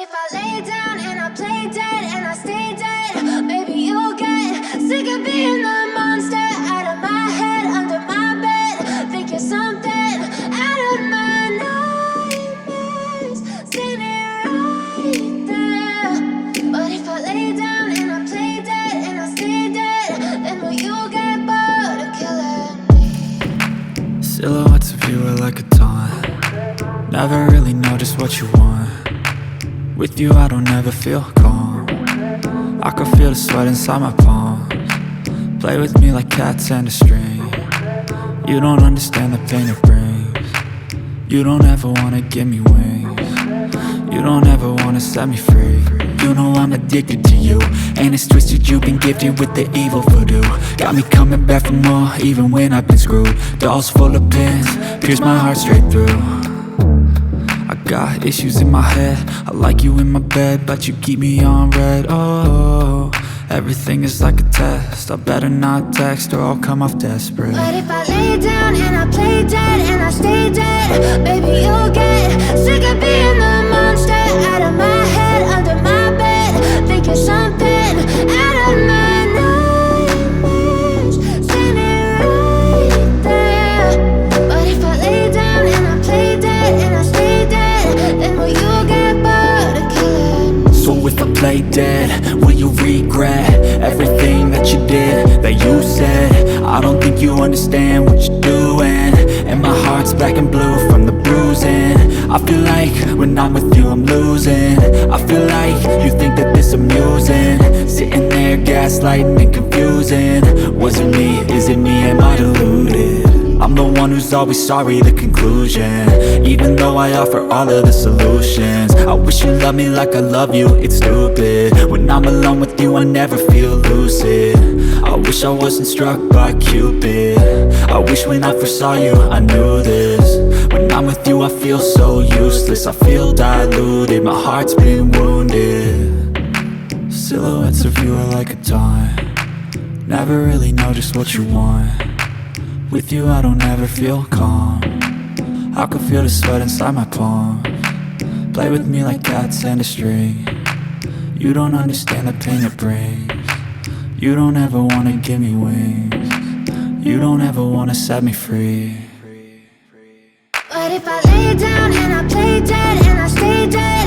if I lay down and I play dead and I stay dead? Maybe you'll get sick of being the monster out of my head, under my bed. Think you're something out of my nightmares, standing right there. But if I lay down and I play dead and I stay dead, then will you get bored of killing me? Silhouettes of you are like a taunt. Never really know just what you want. With you I don't ever feel calm. I can feel the sweat inside my palms. Play with me like cats and a string. You don't understand the pain it brings. You don't ever wanna give me wings. You don't ever wanna set me free. You know I'm addicted to you, and it's twisted, you've been gifted with the evil voodoo. Got me coming back for more, even when I've been screwed. Dolls full of pins, pierce my heart straight through. I got issues in my head, I like you in my bed, but you keep me on red. Oh, everything is like a test, I better not text or I'll come off desperate. But if I lay down and I play dead and I stay dead, baby you'll get sick of being the monster out of my head, under my bed. Think you're something out of my nightmares, standing right there. But if I lay down and I play dead and I stay dead, then will you get bored of killing me? So if I play dead, will you regret everything that you did, that you said? I don't think you understand what you're doing, and my heart's black and blue from the bruising. I feel like when I'm with you I'm losing. I feel like you think that this amusing, sitting there gaslighting and confusing. Was it me? Is it me? Am I deluded? I'm the one who's always sorry, the conclusion, even though I offer all of the solutions. I wish you loved me like I love you, it's stupid. When I'm alone with you I never feel lucid. I wish I wasn't struck by Cupid. I wish when I first saw you I knew this. When I'm with you I feel so useless, I feel diluted, my heart's been wounded. Silhouettes of you are like a taunt. Never really know just what you want. With you I don't ever feel calm. I can feel the sweat inside my palms. Play with me like cats and a string. You don't understand the pain it brings. You don't ever wanna give me wings. You don't ever wanna set me free. But if I lay down and I play dead and I stay dead,